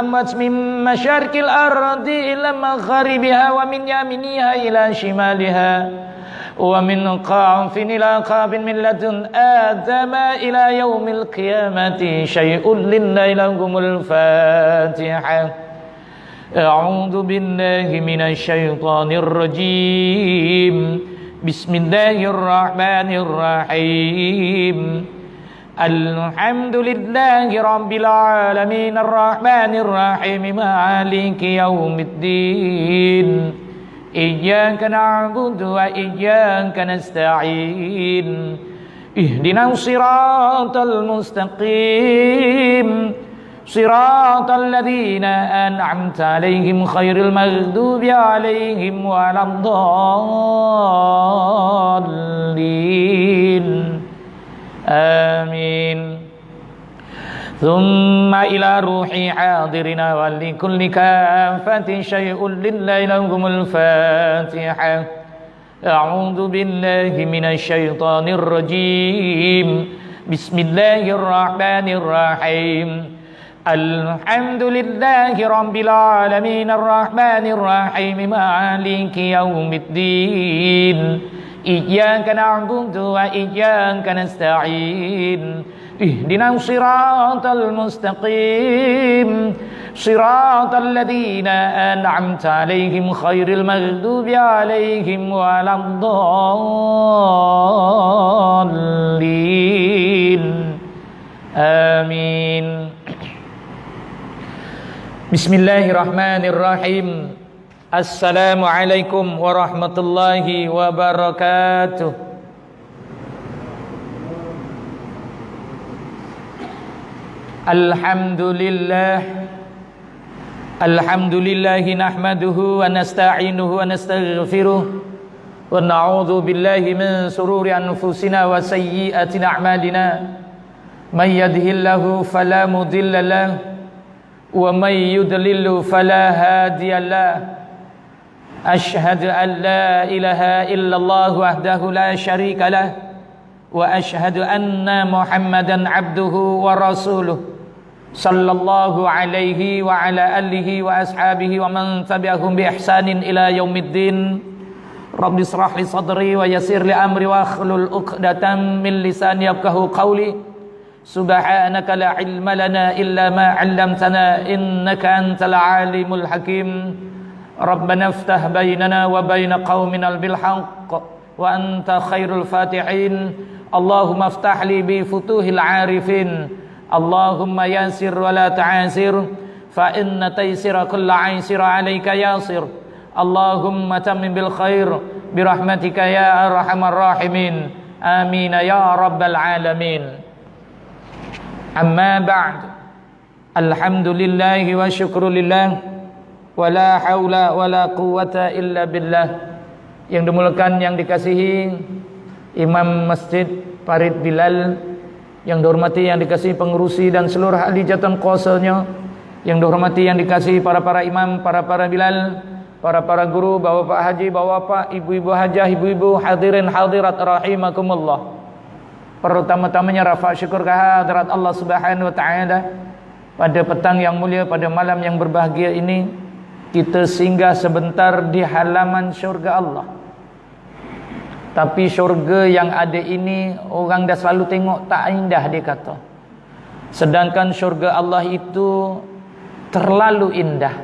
من مشارق الأرض إلى مغاربها ومن يمينها إلى شمالها ومن قاف إلى قاف من لدن آدم إلى يوم القيامة شيء لله لهم الفاتحة أعوذ بالله من الشيطان الرجيم بسم الله الرحمن الرحيم الحمد لله رب العالمين الرحمن الرحيم مالك يوم الدين إياك نعبد وإياك نستعين اهدنا الصراط المستقيم صراط الذين أنعمت عليهم خير المغضوب عليهم ولا الضالين آمين ثم إلى روحي حاضرنا ولكل كافة شيء لله لهم الفاتحة أعوذ بالله من الشيطان الرجيم بسم الله الرحمن الرحيم الحمد لله رب العالمين الرحمن الرحيم مالك يوم الدين إياك نعبد وإياك نستعين اهدنا الصراط المستقيم صراط الذين أنعمت عليهم خير المغضوب عليهم ولا الضالين آمين بسم الله الرحمن الرحيم Assalamualaikum warahmatullahi wabarakatuh. Alhamdulillahi nahmaduhu wa nasta'inuhu wa nastaghfiruh wa na'udzu billahi min sururi anfusina wa sayyiati a'malina may yahdihillahu fala mudilla lahu wa may yudlil fala hadiya lahu أشهد أن لا إله إلا الله وحده لا شريك له وأشهد أن محمدا عبده ورسوله صلى الله عليه وعلى آله وأصحابه ومن تبعهم بإحسان إلى يوم الدين رب اشرح لي صدري ويسر لي أمري واحلل عقدة من لساني يفقهوا قولي سبحانك لا علم لنا إلا ما علمتنا إنك أنت العليم الحكيم ربنا افتح بيننا وبين قومنا بالحق وأنت خير الفاتحين اللهم افتح لي بفتوح العارفين اللهم يسر ولا تعسر فإن تيسر كل عسر عليك ياسر اللهم تمم بالخير برحمتك يا أرحم الراحمين آمين يا رب العالمين أما بعد الحمد لله والشكر لله wala haula wala quwata illa billah. Yang dimulakan, yang dikasihi Imam Masjid Farid Bilal, yang dihormati, yang dikasihi pengurusi dan seluruh ahli jatan qasalnya, yang dihormati, yang dikasihi para imam, para Bilal, para guru, bapak haji, bapak, ibu-ibu hajah, ibu-ibu hadirin hadirat rahimakumullah. Pertama-tamanya rafa syukur kehadirat Allah Subhanahu wa taala pada petang yang mulia, pada malam yang berbahagia ini. Kita singgah sebentar di halaman syurga Allah. Tapi syurga yang ada ini orang dah selalu tengok tak indah, dia kata. Sedangkan syurga Allah itu terlalu indah.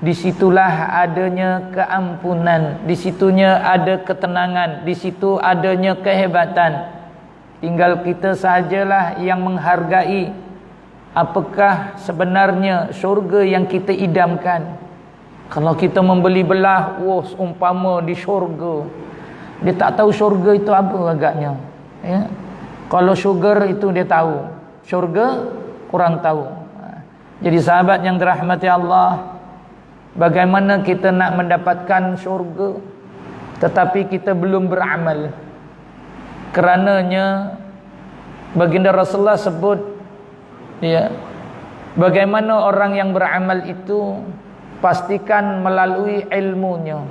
Disitulah adanya keampunan, disitunya ada ketenangan, disitu adanya kehebatan. Tinggal kita sajalah yang menghargai apakah sebenarnya syurga yang kita idamkan. Kalau kita membeli belah, umpama di syurga, dia tak tahu syurga itu apa agaknya, ya. Kalau sugar itu dia tahu, syurga kurang tahu. Jadi sahabat yang dirahmati Allah, bagaimana kita nak mendapatkan syurga tetapi kita belum beramal? Kerananya baginda Rasulullah sebut, ya, bagaimana orang yang beramal itu pastikan melalui ilmunya.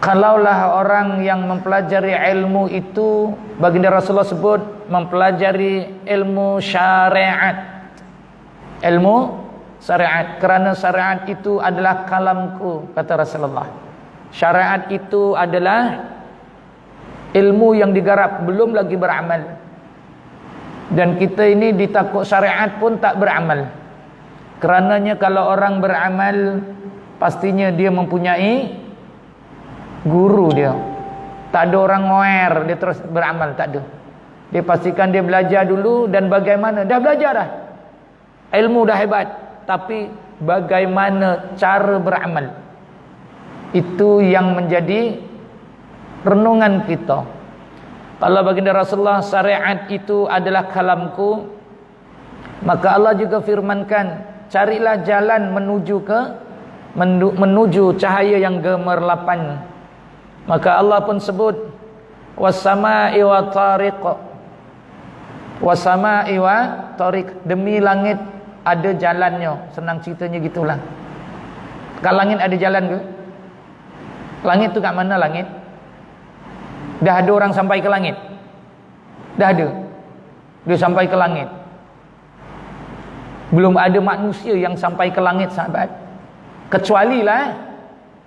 Kalaulah orang yang mempelajari ilmu itu, baginda Rasulullah sebut mempelajari ilmu syariat. Ilmu syariat, kerana syariat itu adalah kalamku, kata Rasulullah. Syariat itu adalah ilmu yang digarap, belum lagi beramal. Dan kita ini ditakut syariat pun tak beramal. Kerananya kalau orang beramal, pastinya dia mempunyai guru dia. Tak ada orang ngoer dia terus beramal, tak ada. Dia pastikan dia belajar dulu, dan bagaimana, dah belajar dah, ilmu dah hebat, tapi bagaimana cara beramal, itu yang menjadi renungan kita. Kalau baginda Rasulullah, syariat itu adalah kalamku, maka Allah juga firmankan, carilah jalan menuju cahaya yang gemerlapan. Maka Allah pun sebut, was-sama'i wa tariq, was-sama'i wa tariq, demi langit ada jalannya. Senang ceritanya gitulah. Kalau langit ada jalan ke? Langit tu kat mana langit? Dah ada orang sampai ke langit? Dah ada. Dia sampai ke langit. Belum ada manusia yang sampai ke langit, sahabat. Kecualilah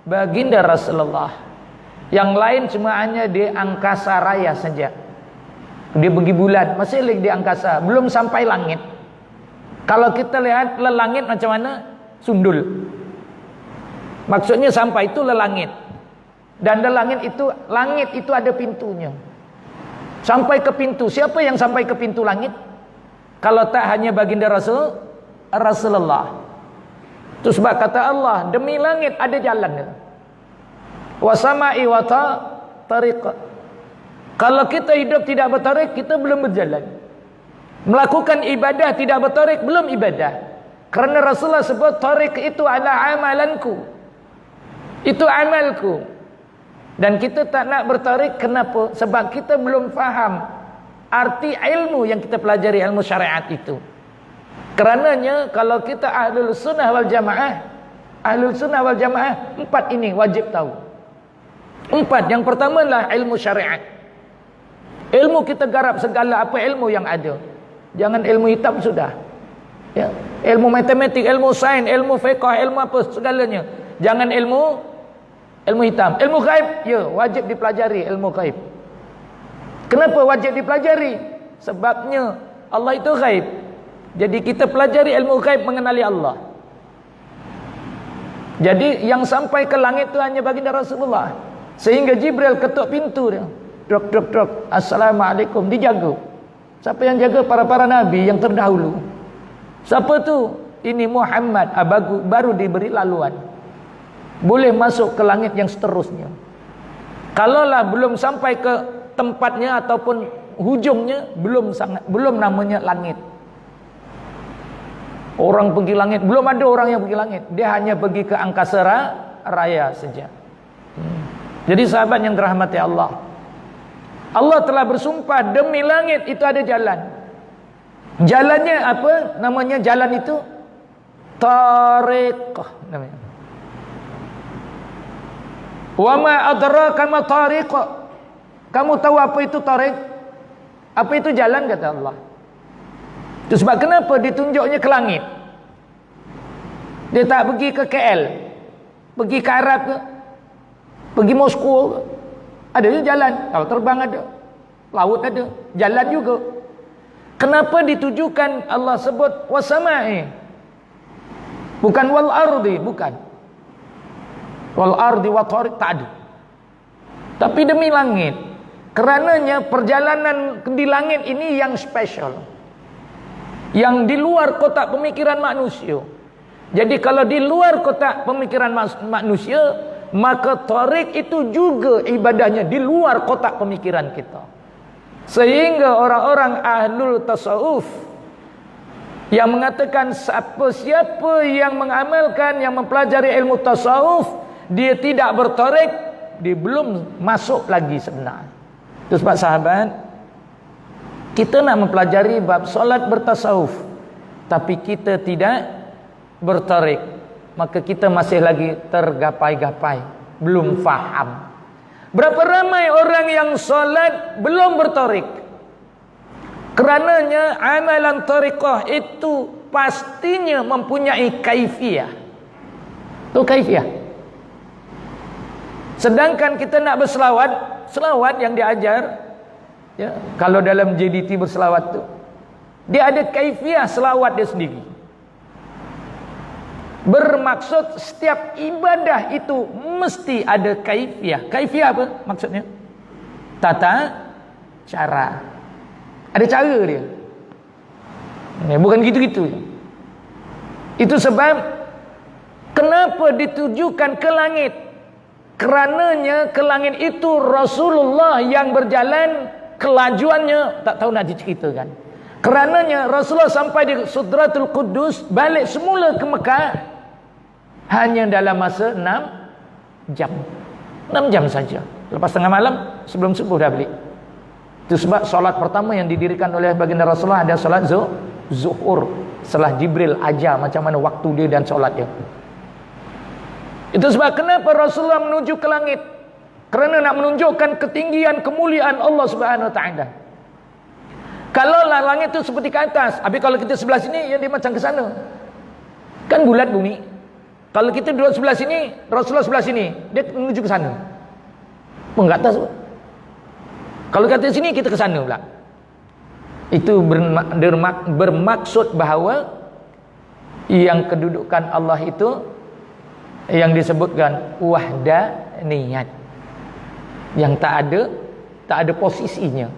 baginda Rasulullah. Yang lain cuma hanya di angkasa raya saja. Dia pergi bulan, masih lagi di angkasa, belum sampai langit. Kalau kita lihat lelangit macam mana? Sundul. Maksudnya sampai itu lelangit. Dan langit itu ada pintunya. Sampai ke pintu, siapa yang sampai ke pintu langit? Kalau tak hanya baginda Rasulullah. Itu sebab kata Allah, demi langit ada jalan. Wasama'i wa tariq. Kalau kita hidup tidak bertarik, kita belum berjalan. Melakukan ibadah tidak bertarik, belum ibadah. Kerana Rasulullah sebut tarik itu adalah amalanku, itu amalku. Dan kita tak nak bertarik, kenapa? Sebab kita belum faham arti ilmu yang kita pelajari, ilmu syariat itu. Kerananya kalau kita ahlul sunnah wal jamaah, empat ini wajib tahu. Empat. Yang pertama adalah ilmu syariat. Ilmu kita garap segala apa ilmu yang ada. Jangan ilmu hitam sudah. Ya. Ilmu matematik, ilmu sains, ilmu fiqh, ilmu apa segalanya. Jangan ilmu hitam. Ilmu gaib, ya, wajib dipelajari ilmu gaib. Kenapa wajib dipelajari? Sebabnya Allah itu gaib. Jadi kita pelajari ilmu gaib, mengenali Allah. Jadi yang sampai ke langit itu hanya baginda Rasulullah. Sehingga Jibril ketuk pintu dia. Drok drok drok. Assalamualaikum, dijaga. Siapa yang jaga? Para nabi yang terdahulu. Siapa tu? Ini Muhammad. Baru diberi laluan. Boleh masuk ke langit yang seterusnya. Kalaulah belum sampai ke tempatnya ataupun hujungnya, belum namanya langit. Orang pergi langit, belum ada orang yang pergi langit. Dia hanya pergi ke angkasa raya saja. Jadi sahabat yang dirahmati Allah, Allah telah bersumpah, demi langit itu ada jalan. Jalannya apa? Namanya jalan itu tariqah namanya. Wa ma adraka ma tariq. Kamu tahu apa itu tariq? Apa itu jalan, kata Allah. Itu sebab kenapa ditunjuknya ke langit. Dia tak pergi ke KL, pergi ke Arab ke, pergi Moskow ke. Ada je jalan. Kalau terbang ada, laut ada, jalan juga. Kenapa ditujukan Allah sebut wasama'i, bukan wal ardi, bukan. Wal ardi wa tariq, tak ada. Tapi demi langit. Kerananya perjalanan di langit ini yang spesial, yang di luar kotak pemikiran manusia. Jadi kalau di luar kotak pemikiran manusia, maka tariq itu juga ibadahnya di luar kotak pemikiran kita. Sehingga orang-orang ahlul tasawuf yang mengatakan siapa yang mengamalkan, yang mempelajari ilmu tasawuf, dia tidak bertarik, dia belum masuk lagi sebenarnya. Itu sebab sahabat, kita nak mempelajari bab solat bertasawuf, tapi kita tidak bertarik, maka kita masih lagi tergapai-gapai, belum faham. Berapa ramai orang yang solat belum bertarik? Kerananya amalan tariqah itu pastinya mempunyai kaifiyah. Itu kaifiyah. Sedangkan kita nak berselawat, selawat yang diajar, ya, kalau dalam JDT berselawat tu, dia ada kaifiyah selawat dia sendiri. Bermaksud setiap ibadah itu mesti ada kaifiyah. Kaifiyah apa maksudnya? Tata cara. Ada cara dia. Bukan gitu-gitu. Itu sebab kenapa ditujukan ke langit? Kerananya ke langit itu Rasulullah yang berjalan, kelajuannya tak tahu nak diceritakan. Kerananya Rasulullah sampai di Sidratul Quddus, balik semula ke Mekah hanya dalam masa 6 jam. 6 jam saja. Lepas tengah malam, sebelum subuh dah balik. Itu sebab solat pertama yang didirikan oleh baginda Rasulullah ada solat zuhur. Setelah Jibril ajar macam mana waktu dia dan solat dia. Itu sebab kenapa Rasulullah menuju ke langit? Kerana nak menunjukkan ketinggian, kemuliaan Allah Subhanahu Wa Taala. Kalau langit itu seperti ke atas, habis kalau kita sebelah sini, yang dia macam ke sana. Kan bulat bumi. Kalau kita duduk sebelah sini, Rasulullah sebelah sini, dia menuju ke sana. Ke atas. Kalau kata sini, kita ke sana pula. Itu bermaksud bahawa yang kedudukan Allah itu yang disebutkan wahdaniyat, yang tak ada posisinya.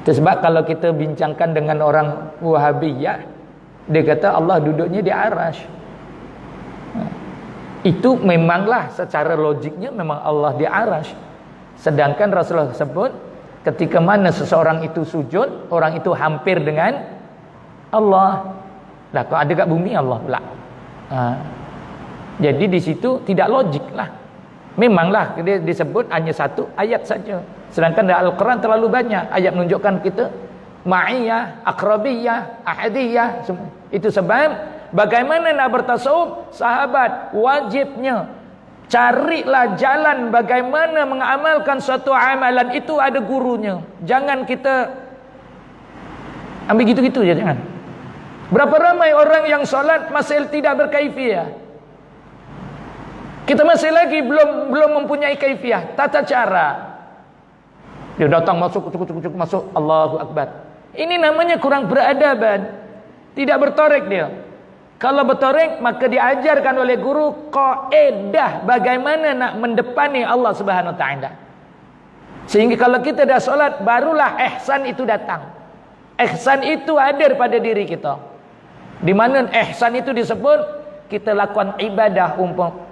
Itu sebab kalau kita bincangkan dengan orang Wahabiyah, dia kata Allah duduknya di arasy. Itu memanglah secara logiknya memang Allah di arasy. Sedangkan Rasulullah sebut ketika mana seseorang itu sujud, orang itu hampir dengan Allah. Lah kalau ada kat bumi Allah pula. Jadi di situ tidak logik lah. Memanglah dia disebut hanya satu ayat saja. Sedangkan dalam Al-Quran terlalu banyak ayat menunjukkan kita ma'iyah, akrabiyah, ahadiyah semua. Itu sebab bagaimana nak bertasawuf, sahabat wajibnya carilah jalan bagaimana mengamalkan suatu amalan itu ada gurunya. Jangan kita ambil gitu-gitu je, jangan. Berapa ramai orang yang solat masih tidak berkaifiyah. Kita masih lagi belum mempunyai kaifiyah, tata cara. Dia datang masuk Allahu Akbar. Ini namanya kurang beradaban. Tidak bertorek dia. Kalau bertorek maka diajarkan oleh guru kaedah bagaimana nak mendepani Allah Subhanahu Wa Taala. Sehingga kalau kita dah solat, barulah ihsan itu datang. Ihsan itu ada pada diri kita. Di mana ihsan itu disebut kita lakukan ibadah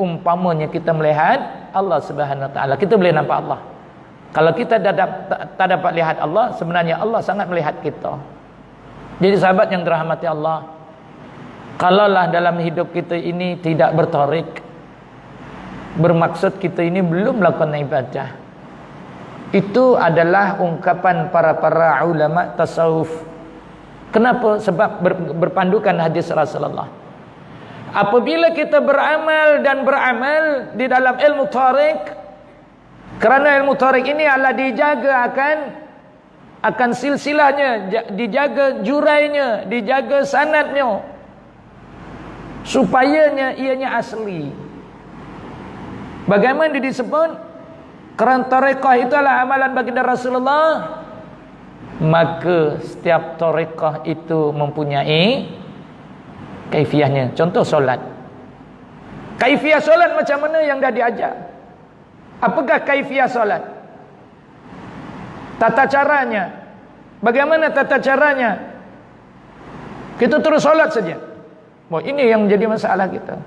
umpamanya kita melihat Allah Subhanahu Wa Taala. Kita boleh nampak Allah. Kalau kita tak dapat lihat Allah, sebenarnya Allah sangat melihat kita. Jadi sahabat yang dirahmati Allah, kalaulah dalam hidup kita ini tidak bertarik, bermaksud kita ini belum melakukan ibadah, itu adalah ungkapan para ulama tasawuf. Kenapa? Sebab berpandukan hadis Rasulullah. Apabila kita beramal di dalam ilmu tarik, kerana ilmu tarik ini adalah dijaga akan silsilahnya, dijaga jurainya, dijaga sanadnya, supaya ianya asli. Bagaimana disebut? Kerana tarekah itu adalah amalan baginda Rasulullah, maka setiap tarekah itu mempunyai kaifiyahnya. Contoh solat. Kaifiyah solat macam mana yang dah diajar? Apakah kaifiyah solat? Tata caranya. Bagaimana tata caranya? Kita terus solat saja. Ini yang menjadi masalah kita.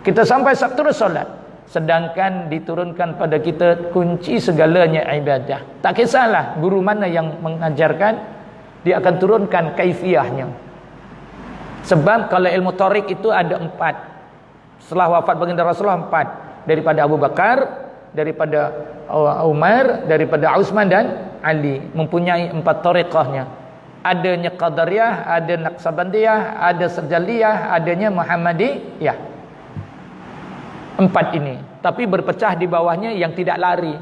Kita sampai terus solat, sedangkan diturunkan pada kita kunci segalanya ibadah. Tak kisahlah guru mana yang mengajarkan, dia akan turunkan kaifiyahnya. Sebab kalau ilmu tarik itu ada 4. Setelah wafat baginda Rasulullah 4. Daripada Abu Bakar, daripada Umar, daripada Utsman dan Ali, mempunyai 4 tariqahnya. Adanya Qadariyah, ada Naqsabandiyah, ada Sajaliyah, adanya Muhammadiyah. 4 ini, tapi berpecah di bawahnya yang tidak lari.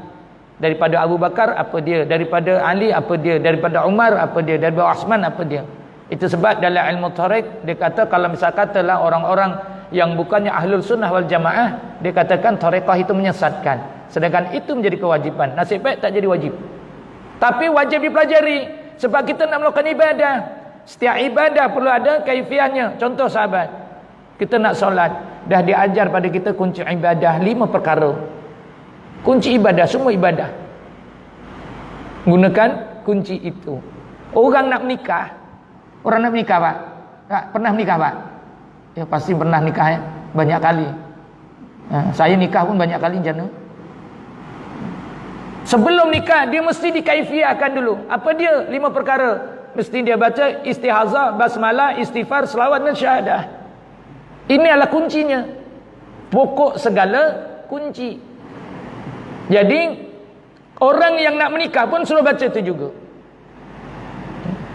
Daripada Abu Bakar apa dia, daripada Ali apa dia, daripada Umar apa dia, daripada Utsman apa dia. Itu sebab dalam ilmu tarik dia kata, kalau misal katalah orang-orang yang bukannya ahlul sunnah wal jamaah, dia katakan tarekah itu menyesatkan, sedangkan itu menjadi kewajiban. Nasib baik tak jadi wajib, tapi wajib dipelajari. Sebab kita nak melakukan ibadah, setiap ibadah perlu ada kaifiahnya. Contoh sahabat, kita nak solat, dah diajar pada kita kunci ibadah 5 perkara. Kunci ibadah, semua ibadah gunakan kunci itu. Orang nak menikah, orang nak menikah pak, tak pernah menikah pak? Ya pasti pernah nikah ya, banyak kali. Saya nikah pun banyak kali jana. Sebelum nikah dia mesti dikaifiahkan dulu. Apa dia? 5 perkara. Mesti dia baca istihazah, basmalah, istighfar, selawat dan syahadah. Ini adalah kuncinya, pokok segala kunci. Jadi orang yang nak menikah pun suruh baca itu juga.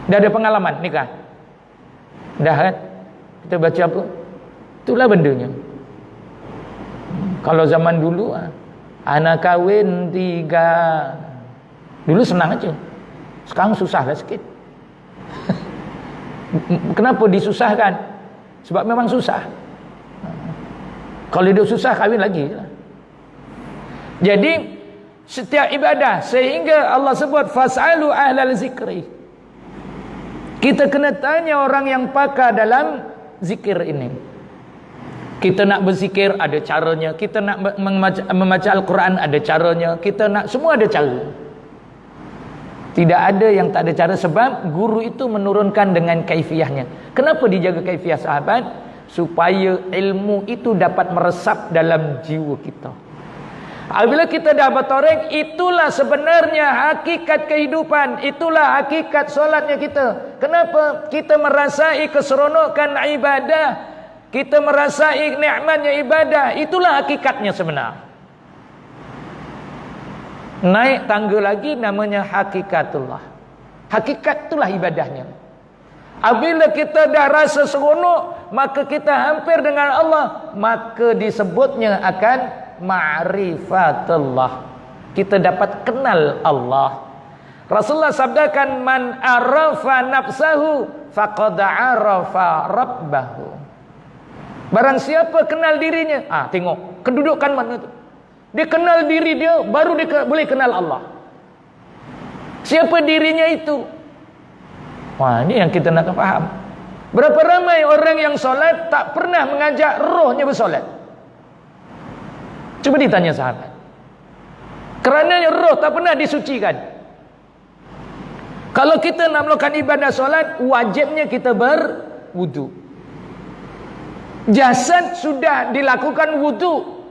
Dah ada pengalaman nikah? Dah kan? Kita baca apa? Itulah bendanya. Kalau zaman dulu anak kahwin 3, dulu senang aja. Sekarang susah lah sikit. Kenapa disusahkan? Sebab memang susah. Kalau dia susah, kahwin lagi. Jadi setiap ibadah, sehingga Allah sebut fas'alu ahlal zikri. Kita kena tanya orang yang pakar dalam zikir ini. Kita nak berzikir ada caranya, kita nak membaca Al-Quran ada caranya, kita nak, semua ada cara. Tidak ada yang tak ada cara, sebab guru itu menurunkan dengan kaifiahnya. Kenapa dijaga kaifiah sahabat? Supaya ilmu itu dapat meresap dalam jiwa kita. Apabila kita dah bertarik, itulah sebenarnya hakikat kehidupan, itulah hakikat solatnya kita. Kenapa? Kita merasai keseronokan ibadah, kita merasai nikmatnya ibadah, itulah hakikatnya sebenar. Naik tangga lagi namanya hakikatullah. Hakikat itulah ibadahnya. Apabila kita dah rasa seronok, maka kita hampir dengan Allah, maka disebutnya akan ma'rifatullah. Kita dapat kenal Allah. Rasulullah sabdakan, man arafa nafsahu faqad arafa rabbahu. Barang siapa kenal dirinya, tengok kedudukan mana tu. Dia kenal diri dia, baru dia boleh kenal Allah. Siapa dirinya itu? Ini yang kita nak faham. Berapa ramai orang yang solat tak pernah mengajak rohnya bersolat. Cuba ditanya sahabat. Kerana roh tak pernah disucikan. Kalau kita nak melakukan ibadah solat, wajibnya kita berwudu. Jasad sudah dilakukan wudu,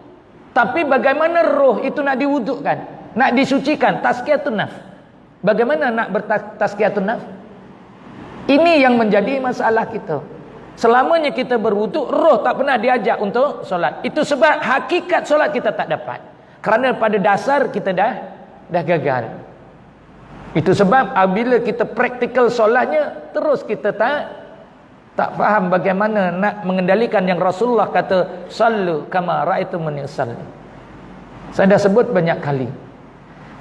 tapi bagaimana roh itu nak diwudukkan, nak disucikan, tazkiyatun nafs. Bagaimana nak bertazkiyatun nafs? Ini yang menjadi masalah kita. Selamanya kita berwuduk, roh tak pernah diajak untuk solat. Itu sebab hakikat solat kita tak dapat. Kerana pada dasar kita dah gagal. Itu sebab apabila kita praktikal solatnya, terus kita tak faham bagaimana nak mengendalikan yang Rasulullah kata, sallu kama ra'aitumuni usalli. Saya dah sebut banyak kali.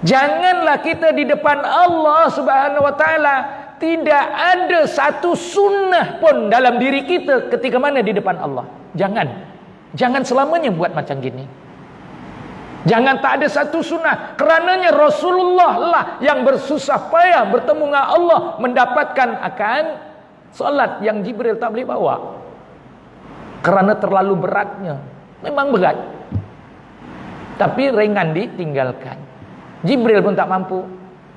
Janganlah kita di depan Allah Subhanahu wa taala tidak ada satu sunnah pun dalam diri kita ketika mana di depan Allah. Jangan selamanya buat macam gini. Jangan tak ada satu sunnah. Kerananya Rasulullah lah yang bersusah payah bertemu dengan Allah, mendapatkan akan solat yang Jibril tak boleh bawa. Kerana terlalu beratnya. Memang berat, tapi ringan ditinggalkan. Jibril pun tak mampu.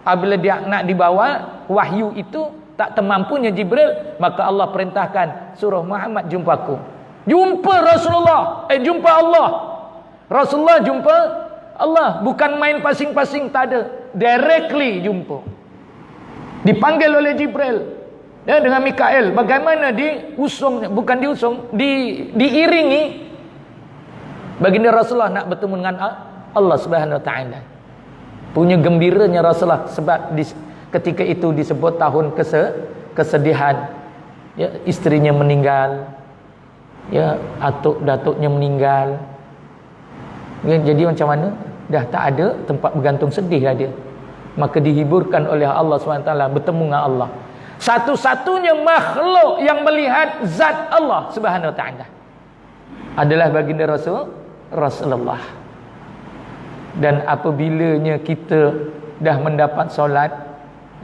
Apabila dia nak dibawa wahyu itu tak termampunya Jibril, maka Allah perintahkan, suruh Muhammad jumpaku. Jumpa Rasulullah, jumpa Allah. Rasulullah jumpa Allah, bukan main pasing-pasing, tak ada. Directly jumpa. Dipanggil oleh Jibril dengan Mikael. Bagaimana diusung, bukan diusung, diiringi. Baginda Rasulullah nak bertemu dengan Allah Subhanahu wa taala. Punya gembiranya Rasulullah sebab ketika itu disebut tahun kesedihan. Ya, istrinya meninggal. Ya, atuk datuknya meninggal. Ya, jadi macam mana? Dah tak ada tempat bergantung, sedih lah dia. Maka dihiburkan oleh Allah SWT bertemu dengan Allah. Satu-satunya makhluk yang melihat zat Allah Subhanahu wa taala adalah baginda Rasulullah. Dan apabilanya kita dah mendapat solat,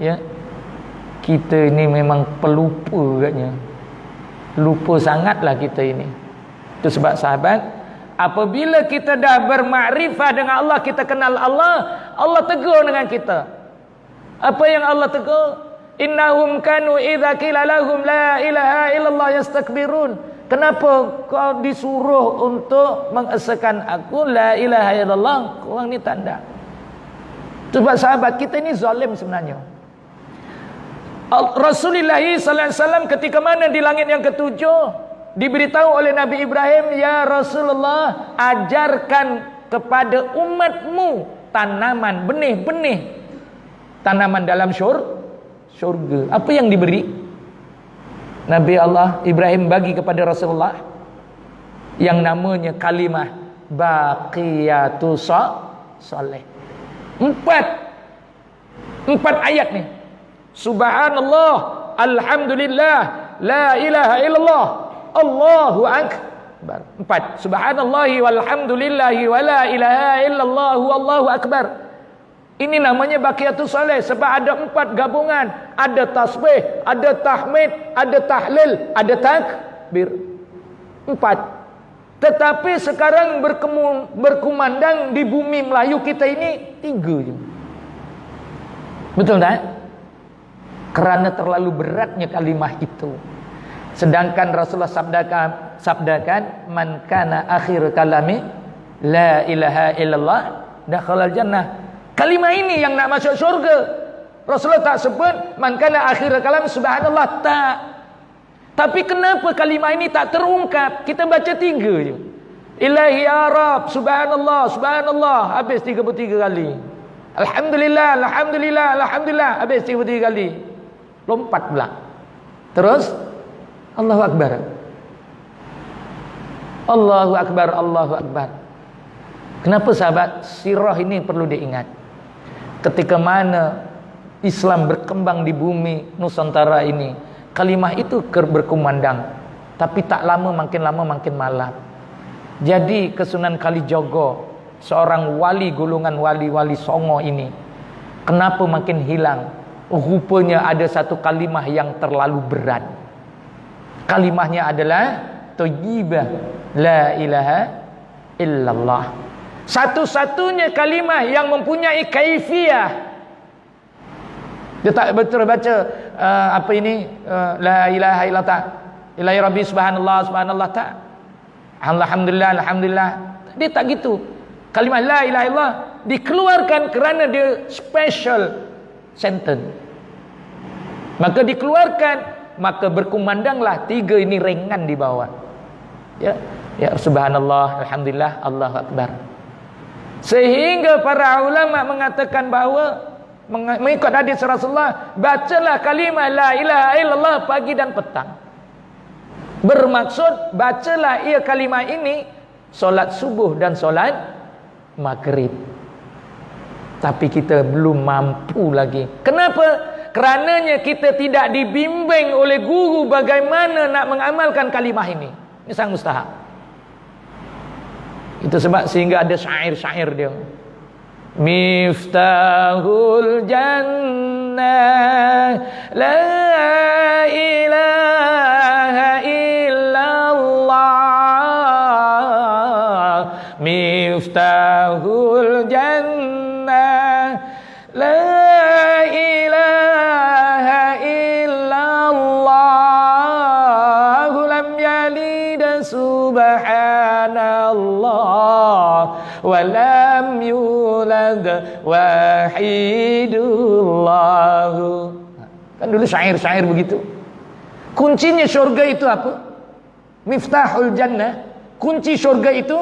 ya, kita ini memang pelupa katnya. Lupa sangatlah kita ini. Itu sebab sahabat, apabila kita dah bermakrifah dengan Allah, kita kenal Allah, Allah tegur dengan kita. Apa yang Allah tegur? Innahum kanu idza qila lahum la ilaha illallah yastakbirun. Kenapa kau disuruh untuk mengesakan aku la ilaha illallah? Korang ni tanda. Sebab sahabat, kita ini zalim sebenarnya. Rasulullah sallallahu alaihi wasallam ketika mana di langit yang ketujuh diberitahu oleh Nabi Ibrahim, ya Rasulullah, ajarkan kepada umatmu tanaman, benih-benih tanaman dalam syurga. Apa yang diberi? Nabi Allah Ibrahim bagi kepada Rasulullah yang namanya kalimah baqiyatus salih. Empat ayat ni. Subhanallah, alhamdulillah, la ilaha illallah, Allahu akbar. 4. Subhanallahi walhamdulillahi wa la ilaha illallah, Allahu akbar. Ini namanya baqiyatus salih sebab ada 4 gabungan. Ada tasbih, ada tahmid, ada tahlil, ada takbir. 4. Tetapi sekarang berkumandang di bumi Melayu kita ini 3 je. Betul tak? Kerana terlalu beratnya kalimah itu. Sedangkan Rasulullah sabdakan man kana akhir kalami la ilaha illallah dakhalal jannah. Kalimah ini yang nak masuk syurga. Rasulullah tak sebut man kana akhir kalam subhanallah, tak. Tapi kenapa kalimah ini tak terungkap? Kita baca 3 je. Ilahi ya Rab, subhanallah, subhanallah, habis 33 kali. Alhamdulillah, alhamdulillah, alhamdulillah, habis 33 kali. Lompat pula. Terus Allahu akbar. Allahu akbar, Allahu akbar. Kenapa sahabat? Sirah ini perlu diingat. Ketika mana Islam berkembang di bumi Nusantara ini, kalimah itu berkumandang. Tapi tak lama makin malam. Jadi Kesunan Kalijogo, seorang wali golongan wali-wali Songo ini, kenapa makin hilang? Rupanya ada satu kalimah yang terlalu berat. Kalimahnya adalah thayyibah, la ilaha illallah. Satu-satunya kalimah yang mempunyai kaifiyah. Dia tak betul baca apa ini la ilaha illallah, tak. Ilahi rabbi subhanallah, subhanallah, tak. Alhamdulillah, alhamdulillah. Dia tak gitu. Kalimah la ilaha illallah dikeluarkan kerana dia special sentence. Maka dikeluarkan, maka berkumandanglah 3 ini ringan di bawah. Ya, ya subhanallah, alhamdulillah, Allahu akbar. Sehingga para ulama mengatakan bahawa mengikut hadis Rasulullah, bacalah kalimah la ilaha illallah pagi dan petang. Bermaksud bacalah ia kalimah ini solat subuh dan solat maghrib. Tapi kita belum mampu lagi. Kenapa? Kerananya kita tidak dibimbing oleh guru bagaimana nak mengamalkan kalimah ini. Ini sangat mustahak. Itu sebab sehingga ada syair-syair dia. Miftahul jannah la ilaha illallah. Miftahul jannah la ilaha illallah. Lam yalid subhanallah wa lam yulad wahidullah. Kan dulu syair-syair begitu. Kuncinya syurga itu apa? Miftahul jannah. Kunci syurga itu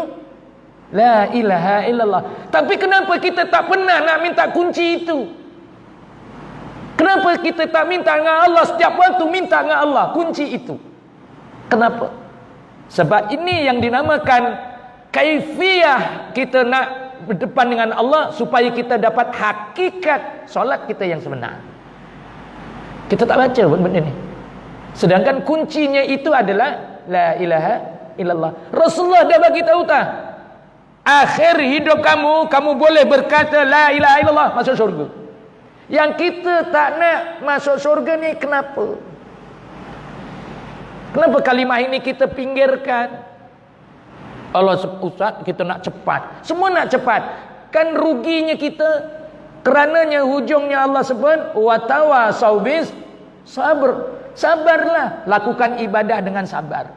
la ilaha illallah. Tapi kenapa kita tak pernah nak minta kunci itu? Kenapa kita tak minta dengan Allah setiap waktu minta dengan Allah kunci itu? Kenapa? Sebab ini yang dinamakan kaifiyah kita nak berdepan dengan Allah supaya kita dapat hakikat solat kita yang sebenar. Kita tak baca benda ni. Sedangkan kuncinya itu adalah la ilaha illallah. Rasulullah dah bagi tahu tak? Akhir hidup kamu, kamu boleh berkata la ilaha illallah, masuk syurga. Yang kita tak nak masuk syurga ni kenapa? Kenapa kalimah ini kita pinggirkan? Allah, Ustaz, kita nak cepat. Semua nak cepat. Kan ruginya kita. Kerananya hujungnya Allah sebut wa tawasau bis sabr. Sabarlah, lakukan ibadah dengan sabar.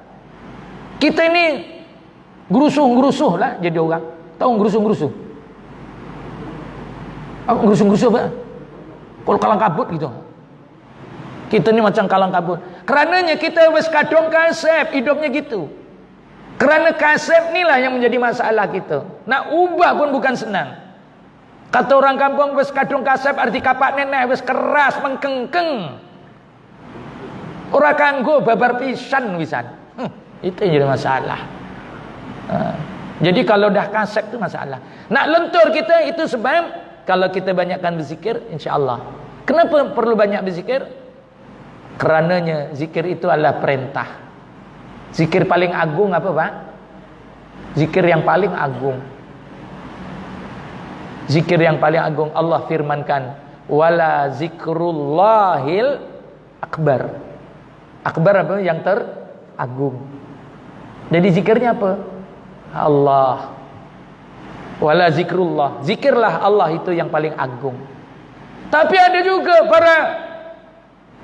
Kita ini gerusuh-gerusuh lah jadi orang. Tahu gerusuh-gerusuh? Apa gerusuh-gerusuh apa? Kalau kalang kabut gitu. Kita ni macam kalang kabut. Kerananya kita wis kadung kasep hidupnya gitu. Kerana kasep ni lah yang menjadi masalah kita. Nak ubah pun bukan senang. Kata orang kampung, wis kadung kasep arti kapak nenek, wis keras mengkengkeng. Orang kanggo babar pisan wisan. Itu yang jadi masalah. Jadi kalau dah kasep tu masalah. Nak lentur kita itu sebab kalau kita banyakkan berzikir, insya-Allah. Kenapa perlu banyak berzikir? Kerananya zikir itu adalah perintah. Zikir paling agung apa, Pak? Zikir yang paling agung. Zikir yang paling agung Allah firmankan, wala zikrullahil akbar. Akbar apa? Yang teragung. Jadi zikirnya apa? Allah. Wala zikrullah. Zikirlah Allah itu yang paling agung. Tapi ada juga para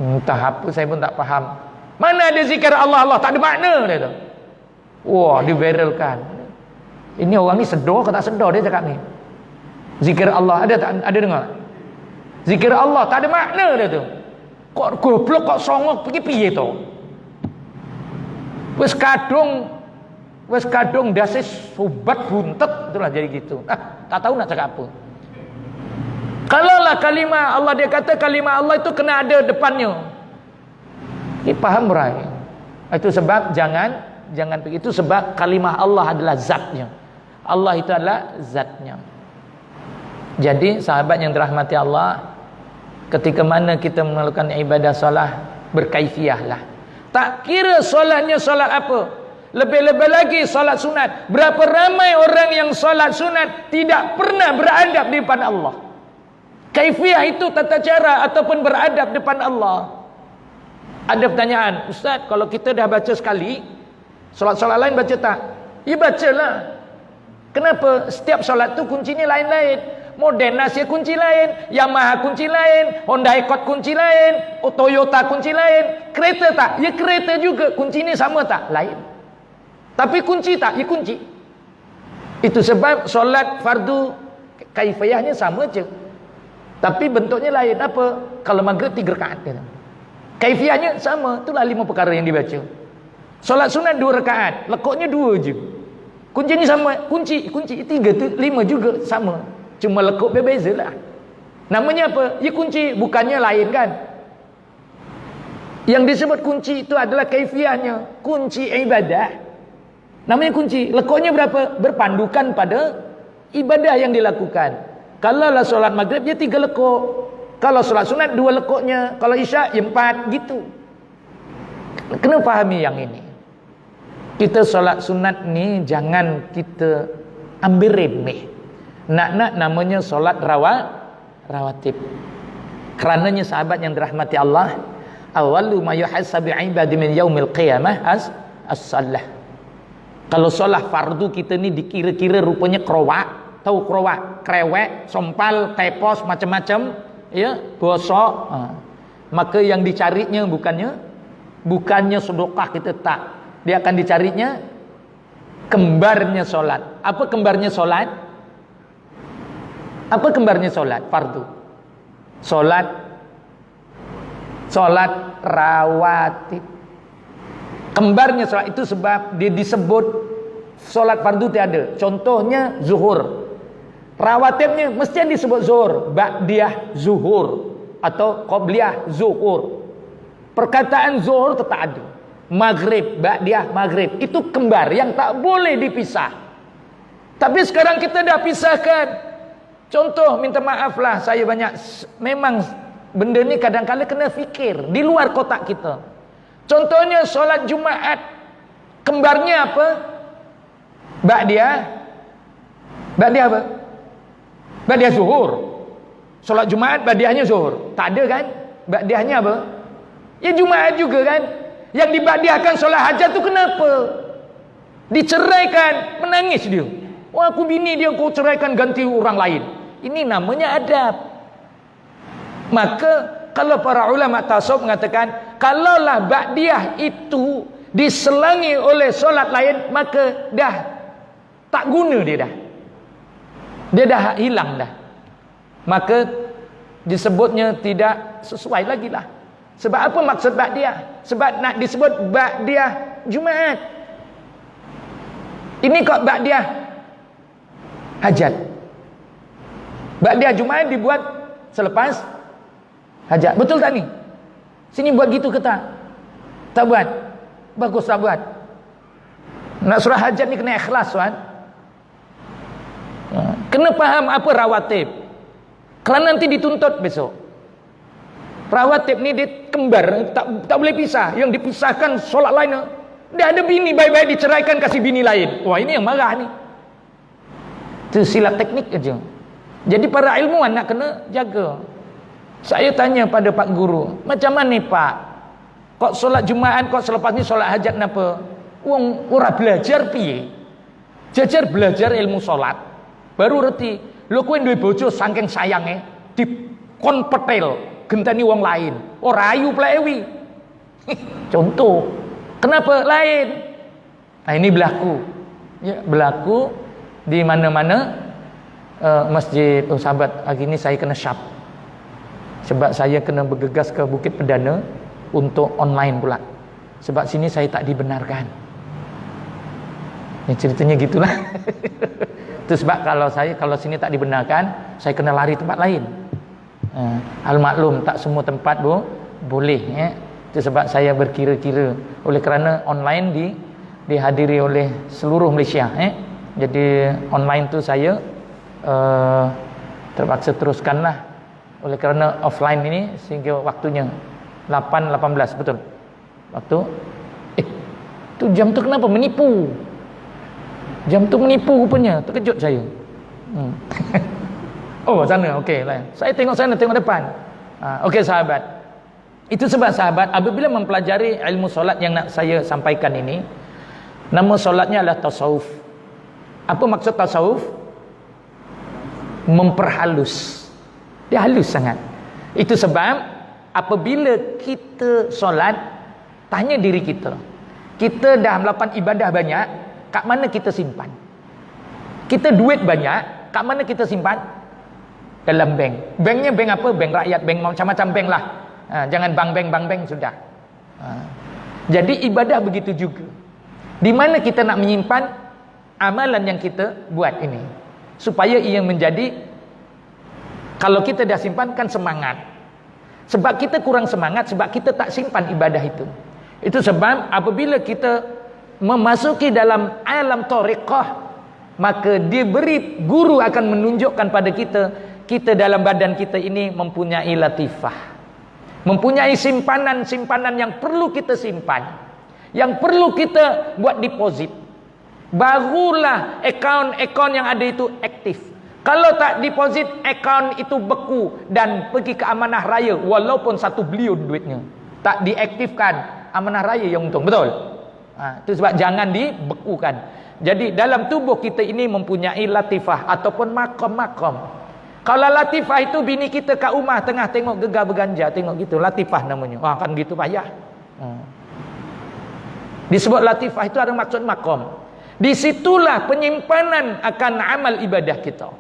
entah apa, saya pun tak faham. Mana ada zikir Allah, Allah tak ada makna dia tu. Wah, diviralkan. Ini orang ni sedar ke tak sedar dia cakap ni. Zikir Allah ada dengar? Zikir Allah tak ada makna dia tu. Kok goblok, kok songok pergi piye tu? Wis kadung dasi sobat buntet itulah jadi gitu. Tak tahu nak cakap apa. Kalaulah kalimah Allah, dia kata kalimah Allah itu kena ada depannya. Ini paham berai? Itu sebab jangan begitu, sebab kalimah Allah adalah zatnya. Allah itu adalah zatnya. Jadi sahabat yang dirahmati Allah, ketika mana kita melakukan ibadah solat, berkaifiah lah. Tak kira solatnya solat apa. Lebih-lebih lagi solat sunat. Berapa ramai orang yang solat sunat tidak pernah beradab di depan Allah. Kaifiah itu tata cara ataupun beradab depan Allah. Ada pertanyaan, Ustaz, kalau kita dah baca sekali, solat-solat lain baca tak? Ya bacalah. Kenapa? Setiap solat tu kuncinya lain-lain. Modern Asia kunci lain, Yamaha kunci lain, Honda Accord kunci lain, Toyota kunci lain. Kereta tak? Ya kereta juga. Kunci ni sama tak? Lain. Tapi kunci tak? Ya kunci. Itu sebab solat fardu kaifiyahnya sama je. Tapi bentuknya lain. Apa? Kalau maghrib 3 rakaat. Kaifiyahnya sama. Itulah 5 perkara yang dibaca. Solat sunat 2 rakaat. Lekuknya 2 je. Kuncinya sama. Kunci 3 tu 5 juga sama. Cuma lekuk berbeza lah. Namanya apa? Ya kunci. Bukannya lain kan? Yang disebut kunci itu adalah kaifiyahnya. Kunci ibadah. Namanya kunci. Lekuknya berapa? Berpandukan pada ibadah yang dilakukan. Kalau lah solat maghrib, ya 3 lekuk. Kalau solat sunat 2 lekuknya. Kalau isyak, ya 4. Gitu. Kena fahami yang ini. Kita solat sunat ni jangan kita ambil remeh. Nak namanya solat rawatib. Kerananya sahabat yang dirahmati Allah, awalu ma yuhasabu ibadi min yaumil qiyamah as-salah. Kalau solat fardu kita ni dikira-kira rupanya kerowak. Tahu kerowak? Krewek, sompal, tepos, macam-macam, ya, bosok. Maka yang dicarinya bukannya sedekah kita, tak. Dia akan dicarinya kembarnya solat. Apa kembarnya solat? Apa kembarnya solat fardu? Solat rawatib. Kembarnya solat itu sebab dia disebut solat fardu tiada. Contohnya zuhur. Rawatibnya mesti disebut zuhur, ba'diyah zuhur atau qabliyah zuhur. Perkataan zuhur tetap ada. Maghrib, ba'diyah maghrib. Itu kembar yang tak boleh dipisah. Tapi sekarang kita dah pisahkan. Contoh, minta maaf lah, saya banyak memang benda ni kadang-kadang kena fikir di luar kotak kita. Contohnya solat Jumaat, kembarnya apa? Ba'diyah apa? Ba'diyah zuhur. Solat Jumaat ba'diyahnya zuhur. Tak ada kan? Ba'diyahnya apa? Ya Jumaat juga kan? Yang diba'diyahkan solat hajat tu kenapa? Diceraikan, menangis dia. Wah, aku bini dia, aku ceraikan ganti orang lain. Ini namanya adab. Maka kalau para ulama tasawuf mengatakan, kalaulah ba'diyah itu diselangi oleh solat lain, maka dah tak guna dia dah. Dia dah hilang dah. Maka disebutnya tidak sesuai lagi lah. Sebab apa maksud ba'diyah? Sebab nak disebut ba'diyah Jumaat. Ini kok ba'diyah hajat. Ba'diyah Jumaat dibuat selepas hajat. Betul tak ni? Sini buat gitu ke tak? Tak buat. Bagus tak buat. Nak surah hajat ni kena ikhlas tuan. Kena faham apa rawatib. Kerana nanti dituntut besok. Rawatib ni dia kembar, tak boleh pisah. Yang dipisahkan solat lain. Dia ada bini, baik-baik diceraikan kasih bini lain. Wah, ini yang marah ni. Itu silap teknik aja. Jadi para ilmuwan nak kena jaga. Saya tanya pada Pak Guru, macam mana ni Pak? Kok solat Jumaat, kok selepas ni solat hajat napa? Wong ora belajar piye? Jajar belajar ilmu solat. Baru reti. Lho kowe duwe bojo saking sayange dikon petel genteni wong lain. Ora ayu plewi. Contoh. Kenapa lain? Nah, ini berlaku. Ya, berlaku di mana-mana masjid. Oh sahabat, hari ini saya kena syap. Sebab saya kena bergegas ke Bukit Perdana untuk online pula. Sebab sini saya tak dibenarkan. Ini ceritanya gitulah. Itu sebab kalau sini tak dibenarkan, saya kena lari tempat lain. Hal maklum tak semua tempat boleh ya. Itu sebab saya berkira-kira. Oleh kerana online dihadiri oleh seluruh Malaysia Jadi online tu saya terpaksa teruskanlah. Oleh kerana offline ini sehingga waktunya 8.18 betul. Waktu tu jam tu kenapa menipu? Jam tu menipu rupanya. Terkejut saya. Oh sana, okey lah. Saya tengok sana, tengok depan. Okey sahabat. Itu sebab sahabat apabila mempelajari ilmu solat yang nak saya sampaikan ini, nama solatnya adalah tasawuf. Apa maksud tasawuf? Memperhalus. Dia halus sangat. Itu sebab apabila kita solat, tanya diri kita. Kita dah melakukan ibadah banyak, kat mana kita simpan? Kita duit banyak, kat mana kita simpan? Dalam bank. Banknya bank apa? Bank rakyat, bank macam-macam bank lah. Jangan bank sudah. Jadi ibadah begitu juga. Di mana kita nak menyimpan amalan yang kita buat ini, supaya ia menjadi, kalau kita dah simpan kan semangat. Sebab kita kurang semangat, sebab kita tak simpan ibadah itu. Itu sebab apabila kita memasuki dalam alam tariqah, maka diberi guru akan menunjukkan pada kita dalam badan kita ini mempunyai latifah. Mempunyai simpanan-simpanan yang perlu kita simpan, yang perlu kita buat deposit. Barulah akaun-akaun yang ada itu aktif. Kalau tak deposit, akaun itu beku dan pergi ke amanah raya, walaupun 1 bilion duitnya. Tak diaktifkan, amanah raya yang untung. Betul? Itu sebab jangan dibekukan. Jadi dalam tubuh kita ini mempunyai latifah ataupun makom-makom. Kalau latifah itu bini kita kat rumah tengah tengok gegar berganja, tengok gitu, latifah namanya. Kan gitu payah. Disebut latifah itu ada maksud makom. Disitulah penyimpanan akan amal ibadah kita.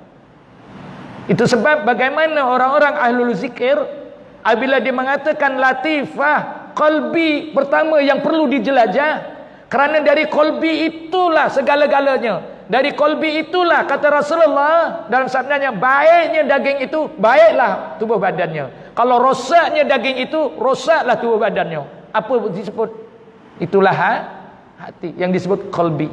Itu sebab bagaimana orang-orang ahlul zikir apabila dia mengatakan latifah qalbi pertama yang perlu dijelajah, kerana dari qalbi itulah segala-galanya. Dari qalbi itulah kata Rasulullah dalam sabdanya, baiknya daging itu, baiklah tubuh badannya. Kalau rosaknya daging itu, rosaklah tubuh badannya. Apa disebut? Itulah hati yang disebut qalbi.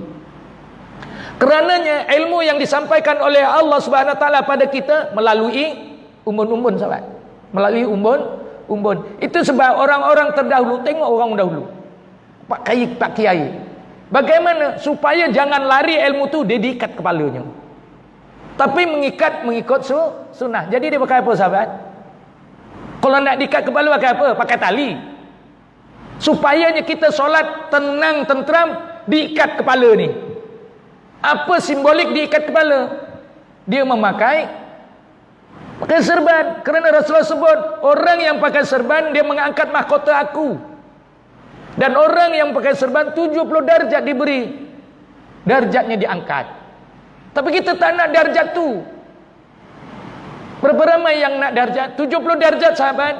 Kerananya ilmu yang disampaikan oleh Allah Subhanahu Wa Taala pada kita melalui umun-umun sahabat. melalui umbun. Itu sebab orang-orang terdahulu, tengok orang dahulu, Pak Kiai, bagaimana supaya jangan lari ilmu tu dia diikat kepalanya, tapi mengikut sunnah. Jadi dia pakai apa sahabat? Kalau nak diikat kepala pakai apa? Pakai tali. Supayanya kita solat tenang, tentram, diikat kepala ni. Apa simbolik diikat kepala? Dia memakai serban. Kerana Rasulullah sebut, orang yang pakai serban dia mengangkat mahkota aku. Dan orang yang pakai serban 70 darjat diberi, darjatnya diangkat. Tapi kita tak nak darjat tu. Berapa ramai yang nak darjat? 70 darjat sahabat.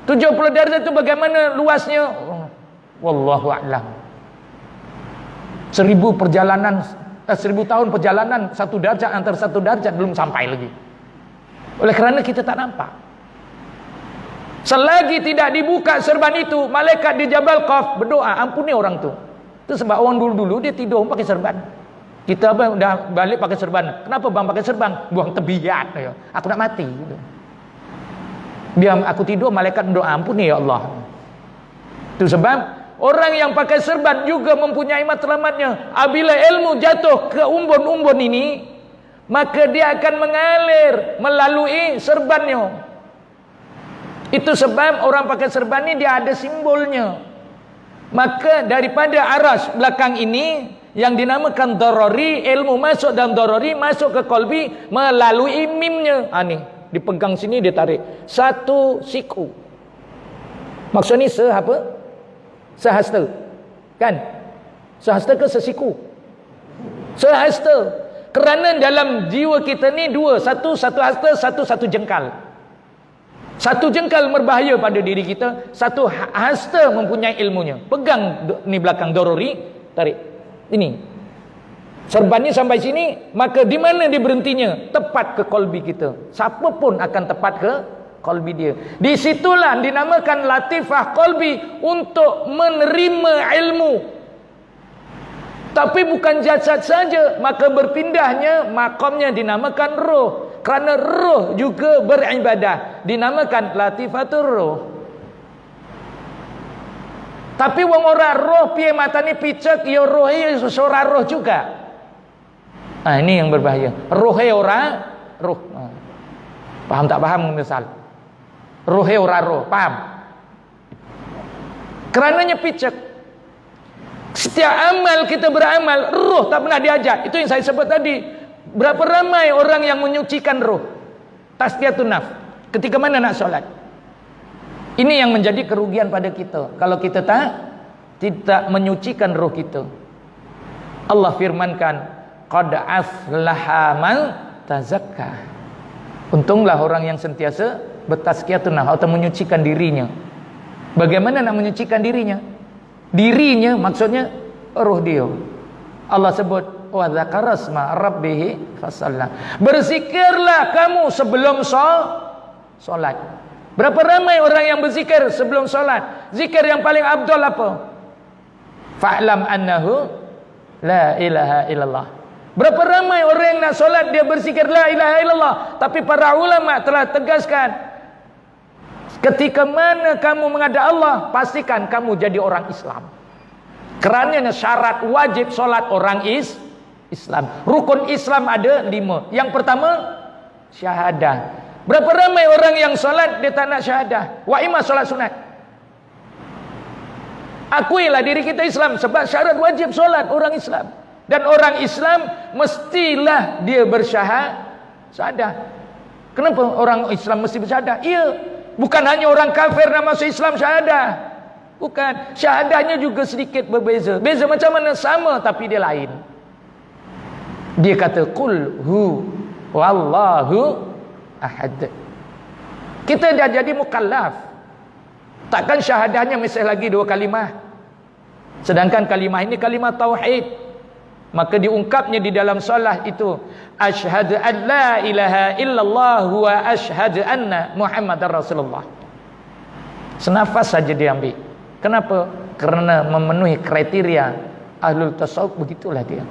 70 darjat tu bagaimana luasnya? Wallahu a'lam. 1000 tahun perjalanan satu darjat antara satu darjat belum sampai lagi. Oleh kerana kita tak nampak. Selagi tidak dibuka serban itu, malaikat di Jabal Qaf berdoa, ampuni orang tu. Itu sebab orang dulu-dulu dia tidur pakai serban. Kita dah balik pakai serban. Kenapa bang pakai serban? Buang tebiat. Aku nak mati. Biar aku tidur, malaikat berdoa, ampuni ya Allah. Itu sebab orang yang pakai serban juga mempunyai matlamatnya. Apabila ilmu jatuh ke umbun-umbun ini, maka dia akan mengalir melalui serbannya. Itu sebab orang pakai serban ni dia ada simbolnya. Maka daripada aras belakang ini yang dinamakan darari, ilmu masuk dalam darari, masuk ke kolbi melalui mimnya. Ni dipegang sini, dia tarik satu siku. Maksudnya apa? Sehasta, kan? Sehasta ke sesiku? Sehasta. Kerana dalam jiwa kita ni dua, satu hasta, satu jengkal. Satu jengkal berbahaya pada diri kita, satu hasta mempunyai ilmunya. Pegang ni belakang darari, tarik. Ini serbannya sampai sini, maka di mana dia berhentinya? Tepat ke kolbi kita. Siapa pun akan tepat ke kolbi dia. Di situlah dinamakan latifah kolbi, untuk menerima ilmu. Tapi bukan jasad saja, maka berpindahnya makamnya dinamakan roh. Kerana roh juga beribadah, dinamakan latifatul roh. Tapi wong ora roh piye matane picek ya roh ora roh juga. Ini yang berbahaya. Roh ora roh. Paham tak paham misal? Roh ora roh, paham? Kerananya picek. Setiap amal kita beramal, roh tak pernah diajak. Itu yang saya sebut tadi. Berapa ramai orang yang menyucikan roh, tazkiyatun nafs, ketika mana nak solat. Ini yang menjadi kerugian pada kita kalau kita tidak menyucikan roh kita. Allah firmankan, qad aflaha man tazakka. Untunglah orang yang sentiasa bertazkiyatun nafs atau menyucikan dirinya. Bagaimana nak menyucikan dirinya? Dirinya maksudnya roh dia. Allah sebut wa dzakara asma rabbih fasalla. Berzikirlah kamu sebelum solat. Berapa ramai orang yang berzikir sebelum solat? Zikir yang paling afdal apa? Fa'lam annahu la ilaha illallah. Berapa ramai orang yang nak solat dia berzikir la ilaha illallah, tapi para ulama telah tegaskan, ketika mana kamu menghadap Allah, pastikan kamu jadi orang Islam. Kerana syarat wajib solat orang Islam. Rukun Islam ada 5. Yang pertama, syahadah. Berapa ramai orang yang solat dia tak nak syahadah? Wa imma solat sunat. Akuilah diri kita Islam, sebab syarat wajib solat orang Islam. Dan orang Islam mestilah dia bersyahadah. Kenapa orang Islam mesti bersyahadah? Ya, bukan hanya orang kafir nak masuk Islam syahadah. Bukan, syahadahnya juga sedikit berbeza. Beza macam mana? Sama tapi dia lain. Dia kata qul hu wallahu ahad. Kita dah jadi mukallaf. Takkan syahadahnya mesti lagi 2 kalimah. Sedangkan kalimah ini kalimah tauhid. Maka diungkapnya di dalam solat itu, asyhadu an la ilaha illallah wa asyhadu anna Muhammadar Rasulullah. Senafas saja diambil. Kenapa? Karena memenuhi kriteria ahlul tasawuf, begitulah dia.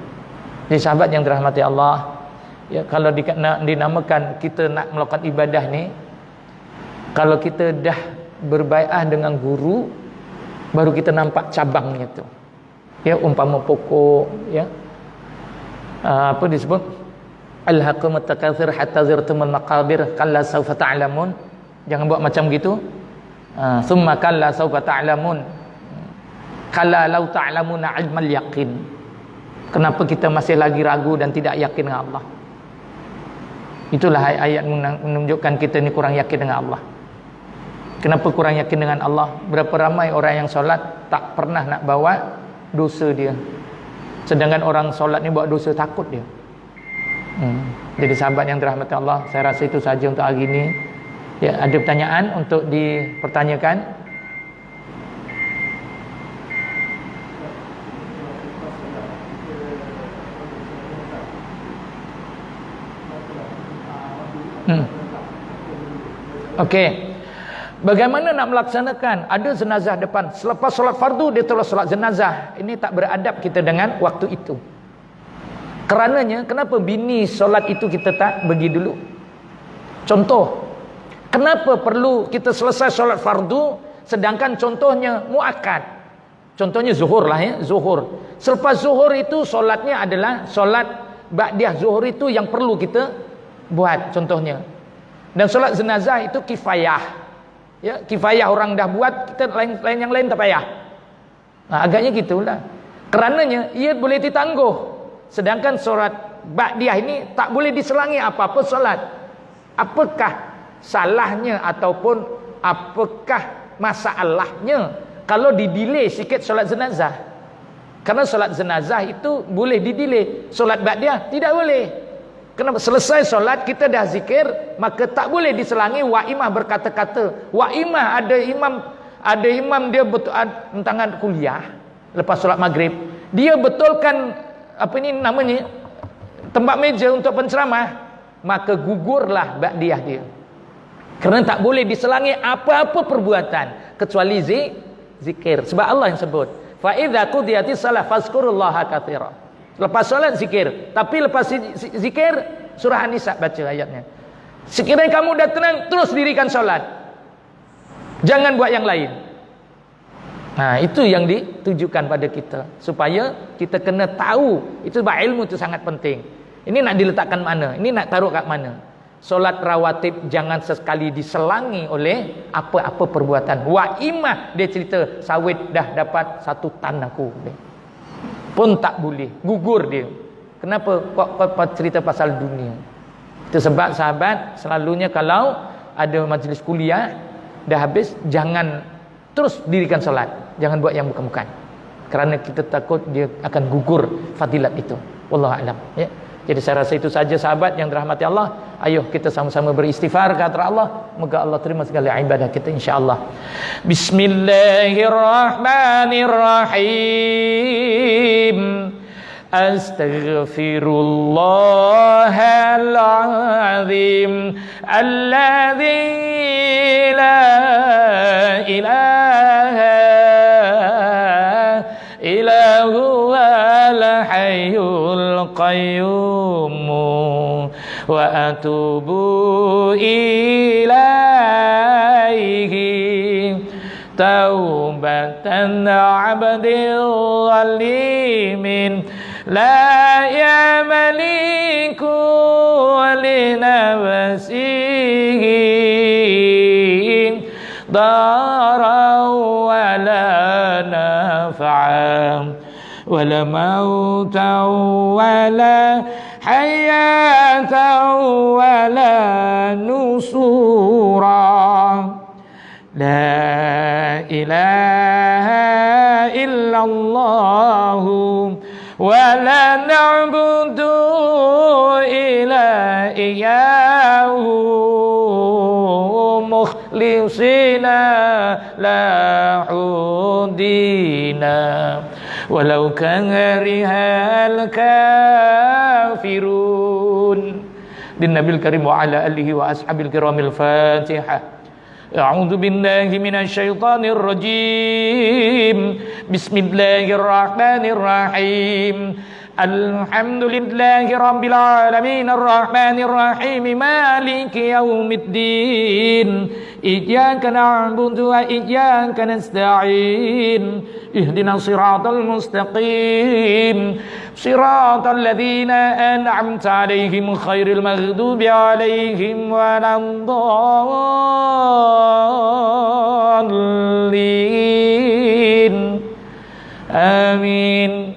Jadi sahabat yang dirahmati Allah, ya, kalau dinamakan kita nak melakukan ibadah ni, Kalau kita dah berbaiat dengan guru, baru kita nampak cabangnya tu. Ya, umpama pokok, ya. Apa disebut? Alhaqumut takatsur hatta zirtumul maqabir kalla sawfa ta'lamun. Jangan buat macam gitu. Summa kalla sawfa ta'lamun. Kalla law ta'lamuna ilmal yaqin. Kenapa kita masih lagi ragu dan tidak yakin dengan Allah? Itulah ayat menunjukkan kita ni kurang yakin dengan Allah. Kenapa kurang yakin dengan Allah? Berapa ramai orang yang solat tak pernah nak bawa dosa dia, sedangkan orang solat ni buat dosa takut dia. Jadi sahabat yang dirahmati Allah, saya rasa itu saja untuk hari ini. Ya, ada pertanyaan untuk dipertanyakan? Okey. Bagaimana nak melaksanakan? Ada jenazah depan. Selepas solat fardu dia terus solat jenazah. Ini tak beradab kita dengan waktu itu. Kerananya kenapa bini solat itu kita tak pergi dulu? Contoh, kenapa perlu kita selesai solat fardu sedangkan contohnya muakkad? Contohnya zuhur lah, ya, zuhur. Selepas zuhur itu solatnya adalah solat ba'diyah zuhur itu yang perlu kita buat contohnya. Dan solat jenazah itu kifayah. Ya, kifayah orang dah buat, kita lain yang lain tak payah. Agaknya gitulah. Kerananya ia boleh ditangguh. Sedangkan solat ba'diyah ini tak boleh diselangi apa-apa solat. Apakah salahnya ataupun apakah masalahnya kalau didelay sikit solat jenazah? Karena solat jenazah itu boleh didelay, solat ba'diyah tidak boleh. Kenapa? Selesai solat kita dah zikir, maka tak boleh diselangi wa'imah berkata-kata. Wa'imah ada imam dia betul tangan kuliah lepas solat maghrib. Dia betulkan apa ni namanya? Tempat meja untuk penceramah, maka gugurlah ba'diyah dia. Kerana tak boleh diselangi apa-apa perbuatan kecuali zikir. Sebab Allah yang sebut, fa idza qudiyatis shalah fazkurullaha katsira. Lepas solat zikir. Tapi lepas zikir surah An-Nisa baca ayatnya. Sekiranya kamu dah tenang, terus dirikan solat. Jangan buat yang lain. Itu yang ditujukan pada kita, supaya kita kena tahu. Itu sebab ilmu itu sangat penting. Ini nak diletakkan mana? Ini nak taruh kat mana? Solat rawatib jangan sesekali diselangi oleh apa-apa perbuatan. Wa'imah dia cerita sawit dah dapat 1 tan aku pun tak boleh, gugur dia. Kenapa? Kau cerita pasal dunia. Itu sebab sahabat selalunya kalau ada majlis kuliah dah habis, jangan terus dirikan solat, jangan buat yang bukan-bukan, kerana kita takut dia akan gugur fadilat itu. Wallahu a'lam, ya. Jadi saya rasa itu saja sahabat yang dirahmati Allah. Ayuh kita sama-sama beristighfar ke hadirat Allah. Moga Allah terima segala ibadah kita insya-Allah. Bismillahirrahmanirrahim. Astaghfirullahal azim alladzi la ilaha illa huwal hayyul qayyum wa atubu ilaihi taubatan abdil zalimin la yamliku li nafsihi daran wala naf'an wala mautan wala hayatan wala nusura. La ilaha illallah wa la na'budu illa iyyahu mukhlisina lahu dina walau karihal kafirun. Din Nabil Karim wa ala alihi wa ashabil kiramil Fatihah. A'udzu billahi minasy syaithanir rajim. Bismillahirrahmanirrahim. Alhamdulillahi rabbil alamin arrahmanir rahim maliki yaumiddin iyyaka na'budu wa iyyaka nasta'in ihdinas siratal mustaqim siratal ladzina an'amta 'alaihim khairil maghdubi 'alaihim waladdallin amin.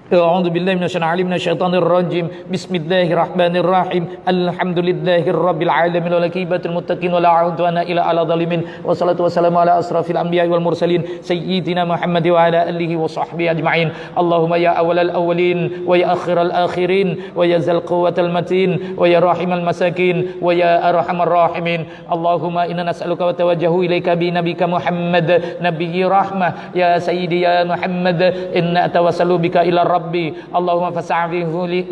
A'udzu billahi minasyaitonir rajim. Bismillahirrahmanirrahim. Alhamdulillahirabbil alamin wal aqibatul muttaqin wala 'udwana illa 'alal zalimin. Wassalatu wassalamu ala asrafil anbiya'i wal mursalin sayyidina Muhammad wa ala alihi wa sahbihi ajma'in. Allahumma ya awwalal awwalin wa ya akhiral akhirin wa ya zal quwwatal matin wa ya rahimal masakin wa ya arhamar rahimin. Allahumma inna nas'aluka wa tawajjahu ilaika bi nabika Muhammad nabiyyi rahmah ya sayyidi ya Muhammad inna atawassalu bika ila Rabbi Allahumma fas'afi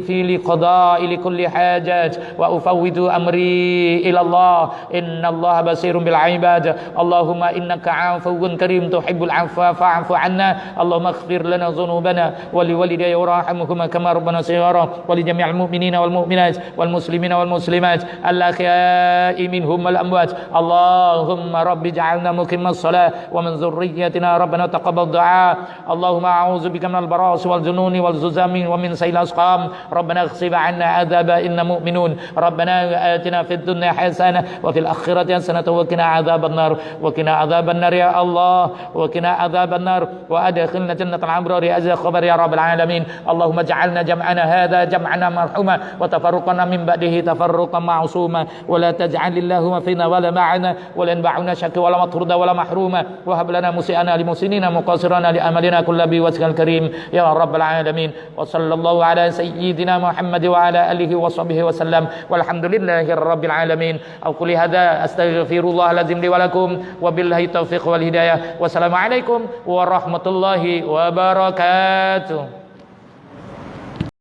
fi liqada'i likulli hajat wa ufawwidu amri ila Allah inna Allah basirun bil ibad. Allahumma innaka 'afuwwun karim tuhibbul 'afwa fa'fu 'anna. Allahumma ighfir lana dhunubana wa liwalidayya warhamhuma kama rabbana shighara wa li jami'il mu'minina wal mu'minat wal muslimina wal muslimat al ahya'i minhum wal amwat. Allahumma rabbi ij'alna muqimas shalah wa min dhurriyyatina rabbana taqabbal du'a. Allahumma a'udzu bika minal barasi wal jununi والززام ومن سيل الأسقام ربنا اغصب عنا عذاب إنا مؤمنون ربنا آتنا في الدنيا حسنة وفي الآخرة حسنة وقنا عذاب النار وقنا عذاب النار يا الله وقنا عذاب النار وأدخلنا جنة الأبرار يا عزيز الخبر يا رب العالمين. اللهم اجعلنا جمعنا هذا جمعنا مرحوما وتفرقنا من بعده تفرقا معصوما ولا تجعل اللهم فينا ولا معنا ولا ينبعنا شك ولا مطردا ولا محروما وهب لنا مسيئنا لمسنين مقصرنا لأملنا كل بوجهك الكريم يا رب العالمين. وصلى الله على سيدنا محمد وعلى آله وصحبه وسلم والحمد لله رب العالمين. أقول هذا أستغفر الله العظيم لي ولكم وبالله التوفيق والهداية والسلام عليكم ورحمة الله وبركاته.